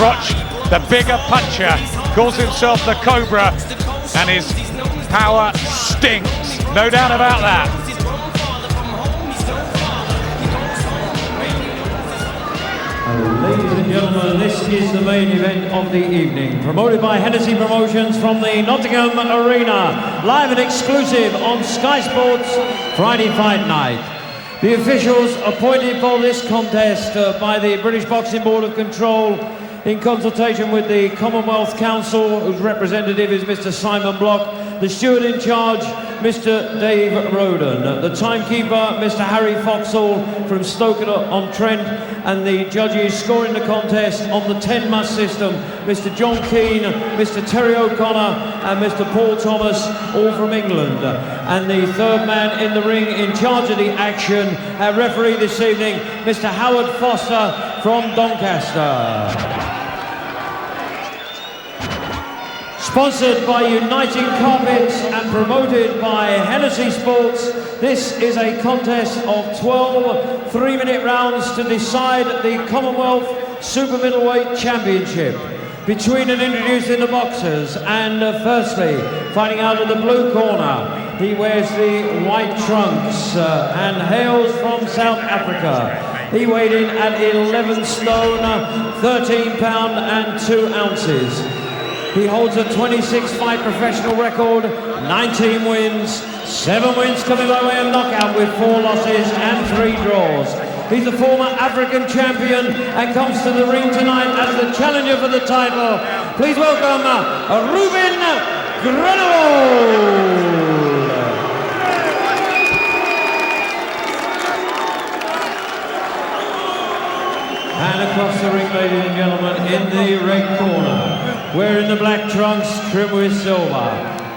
Froch, the bigger puncher, calls himself the Cobra, and his power stinks, no doubt about that. Ladies and gentlemen, this is the main event of the evening, promoted by Hennessy Promotions from the Nottingham Arena, live and exclusive on Sky Sports Friday Fight Night. The officials appointed for this contest by the British Boxing Board of Control in consultation with the Commonwealth Council, whose representative is Mr. Simon Block, the steward in charge, Mr. Dave Roden, the timekeeper, Mr. Harry Foxall from Stoke-on-Trent, and the judges scoring the contest on the 10-must system, Mr. John Keane, Mr. Terry O'Connor, and Mr. Paul Thomas, all from England. And the third man in the ring in charge of the action, our referee this evening, Mr. Howard Foster from Doncaster. Sponsored by Uniting Carpets and promoted by Hennessy Sports, this is a contest of 12 3-minute rounds to decide the Commonwealth Super Middleweight Championship between and introducing the boxers. And firstly, fighting out of the blue corner, he wears the white trunks and hails from South Africa. He weighed in at 11 stone, 13 pound and 2 ounces. He holds a 26-fight professional record, 19 wins, 7 wins coming by way of knockout with 4 losses and 3 draws. He's a former African champion and comes to the ring tonight as the challenger for the title. Please welcome Ruben Grunewold. And across the ring, ladies and gentlemen, in the red corner, wearing the black trunks trimmed with silver.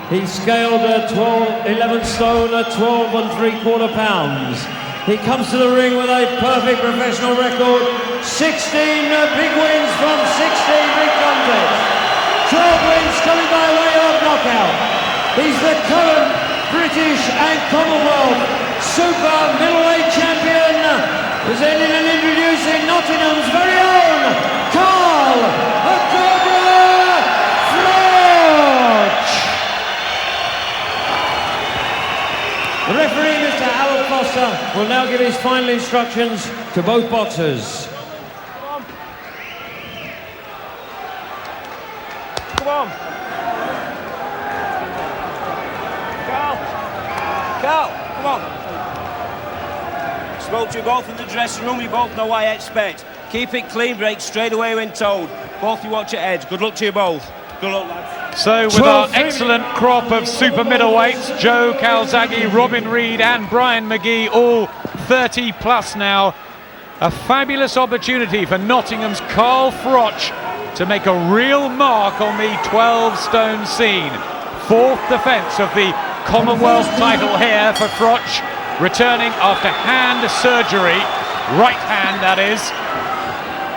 He scaled 11 stone, 12 3/4 pounds. He comes to the ring with a perfect professional record, 16 big wins from 16 big contests, 12 wins coming by way of knockout. He's the current British and Commonwealth Super Middleweight Champion, presenting and introducing Nottingham's very own Carl the Cobra Froch. The referee, Mr. Howard Foster, will now give his final instructions to both boxers. Come on. Carl, come on. Spoke to you both in the dressing room, you both know what I expect. Keep it clean, break straight away when told. Both you watch your heads. Good luck to you both. Good luck, lads. So with our excellent crop of super middleweights, Joe Calzaghe, Robin Reid and Brian McGee, all 30 plus now, a fabulous opportunity for Nottingham's Carl Froch to make a real mark on the 12-stone scene. 4th defence of the Commonwealth title here for Froch, returning after hand surgery, right hand that is,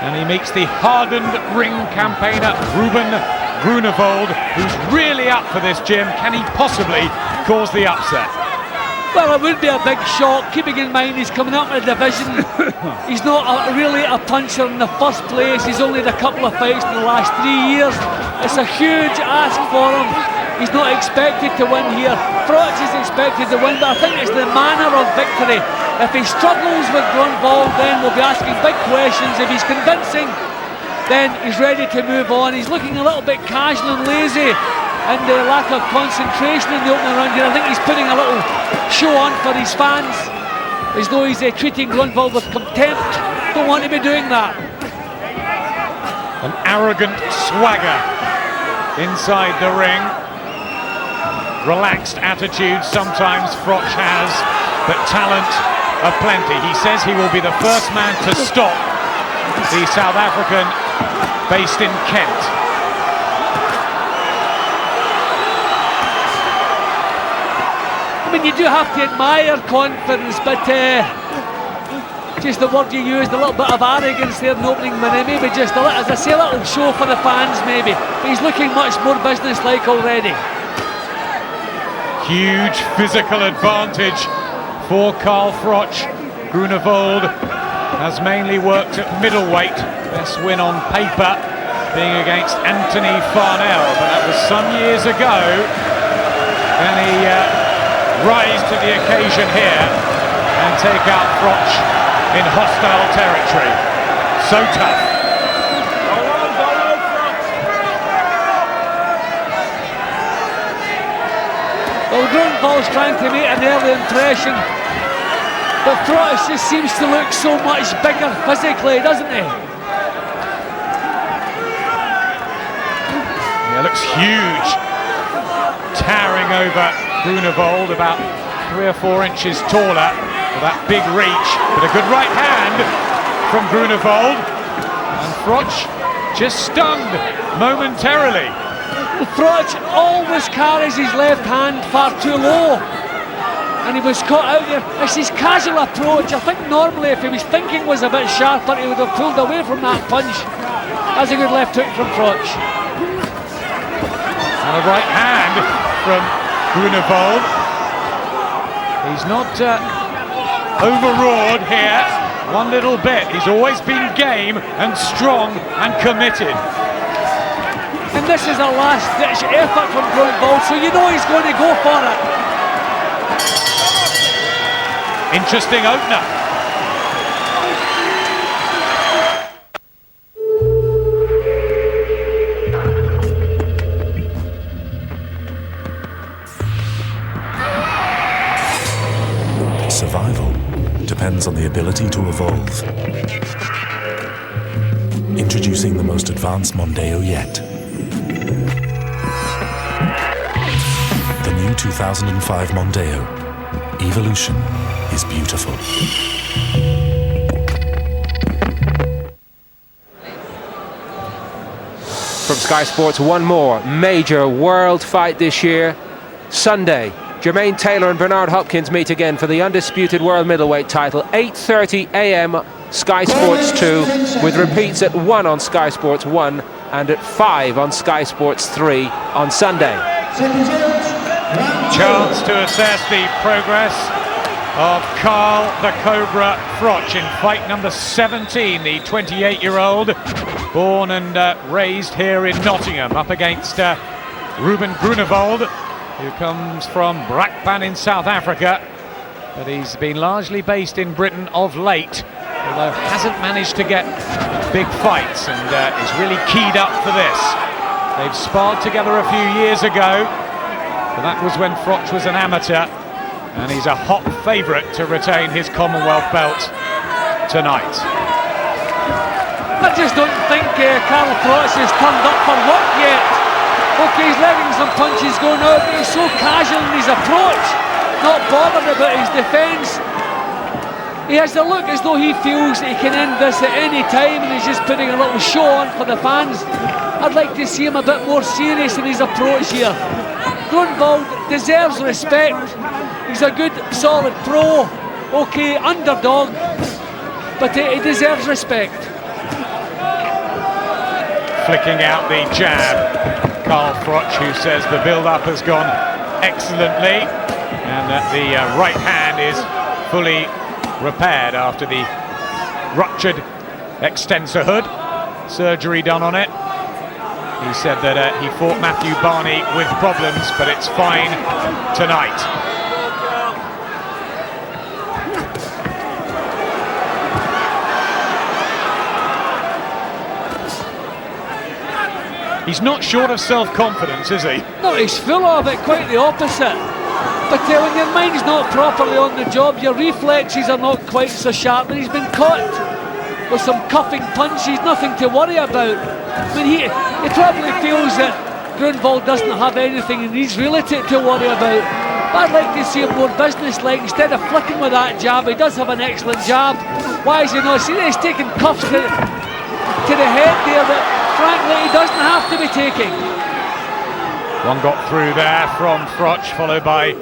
and he meets the hardened ring campaigner Ruben Grunewold, who's really up for this, Jim. Can he possibly cause the upset? Well, it would be a big shock, keeping in mind he's coming up in the division. He's not really a puncher in the first place. He's only had a couple of fights in the last 3 years. It's a huge ask for him. He's not expected to win here. Froch is expected to win, but I think it's the manner of victory. If he struggles with Grunewold, then we'll be asking big questions. If he's convincing, then he's ready to move on. He's looking a little bit casual and lazy, and the lack of concentration in the opening round here. I think he's putting a little show on for his fans, as though he's treating Grunewold with contempt. Don't want to be doing that. An arrogant swagger inside the ring. Relaxed attitude sometimes Froch has, but talent aplenty. He says he will be the first man to stop the South African based in Kent. I mean, you do have to admire confidence, but just the word you used, a little bit of arrogance there in the opening minute, maybe just a little, as I say, a little show for the fans maybe. But he's looking much more business-like already. Huge physical advantage for Carl Froch. Grunewold has mainly worked at middleweight. Best win on paper being against Anthony Farnell, but that was some years ago. Can he rise to the occasion here and take out Froch in hostile territory? So tough. Well, Grunwald's trying to make an early impression, but Froch just seems to look so much bigger physically, doesn't he? Yeah, looks huge, towering over Grunewald, about 3 or 4 inches taller, with that big reach, but a good right hand from Grunewald, and Froch just stunned momentarily. Froch always carries his left hand far too low, and he was caught out there. It's his casual approach. I think normally if he was thinking was a bit sharper, he would have pulled away from that punch. That's a good left hook from Froch. And a right hand from Grunewald. He's not overawed here one little bit. He's always been game and strong and committed. And this is a last-ditch effort from Grunewald, so you know he's going to go for it. Interesting opener. Survival depends on the ability to evolve. Introducing the most advanced Mondeo yet. The new 2005 Mondeo. Evolution is beautiful. From Sky Sports, one more major world fight this year. Sunday, Jermaine Taylor and Bernard Hopkins meet again for the undisputed world middleweight title. 8:30 a.m. Sky Sports 2, with repeats at 1 on Sky Sports 1 and at 5 on Sky Sports 3 on Sunday. Chance to assess the progress of Carl the Cobra Froch in fight number 17, the 28-year-old, born and raised here in Nottingham, up against Ruben Grunewald, who comes from Brakpan in South Africa, but he's been largely based in Britain of late, although hasn't managed to get big fights, and is really keyed up for this. They've sparred together a few years ago, but that was when Froch was an amateur, and he's a hot favourite to retain his Commonwealth belt tonight. I just don't think Carl Froch has turned up for work yet. Okay, he's letting some punches go now, but he's so casual in his approach, not bothered about his defence. He has the look as though he feels that he can end this at any time, and he's just putting a little show on for the fans. I'd like to see him a bit more serious in his approach here. Grunewald deserves respect. He's a good, solid pro. Okay, underdog, but he deserves respect. Flicking out the jab, Carl Froch, who says the build-up has gone excellently, and that the right hand is fully repaired after the ruptured extensor hood, surgery done on it. He said that he fought Matthew Barney with problems, but it's fine tonight. He's not short of self-confidence, is he? No, he's full of it, quite the opposite. But when your mind's not properly on the job, your reflexes are not quite so sharp, and he's been caught with some cuffing punches, nothing to worry about. I mean, he probably feels that Grunewald doesn't have anything and he's really to worry about. But I'd like to see him more business-like. Instead of flicking with that jab, he does have an excellent jab. Why is he not? See, he's taking cuffs to the head there that, frankly, he doesn't have to be taking. One got through there from Froch, followed by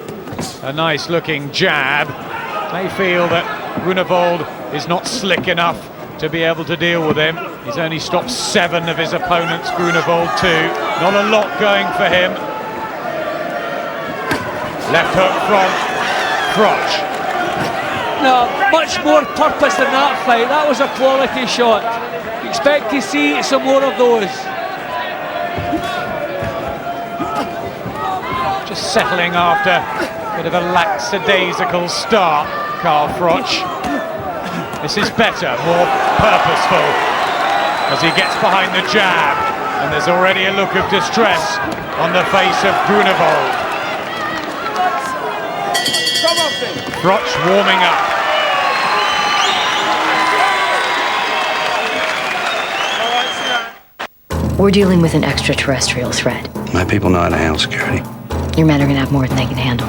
a nice-looking jab. They feel that Grunewald is not slick enough to be able to deal with him. He's only stopped 7 of his opponents, Grunewald 2. Not a lot going for him. Left hook from Froch. No, much more purpose than that fight. That was a quality shot. Expect to see some more of those. Just settling after a bit of a lackadaisical start, Carl Froch. This is better, more purposeful, as he gets behind the jab, and there's already a look of distress on the face of Grunewald. Froch warming up. We're dealing with an extraterrestrial threat. My people know how to handle security. Your men are gonna have more than they can handle.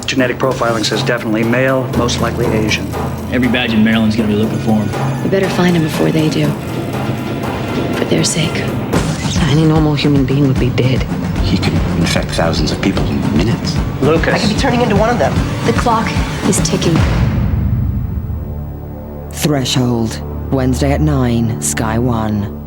Genetic profiling says definitely male, most likely Asian. Every badge in Maryland's gonna be looking for him. We better find him before they do. For their sake. Any normal human being would be dead. He could infect thousands of people in minutes. Lucas. I could be turning into one of them. The clock is ticking. Threshold. Wednesday at 9, Sky 1.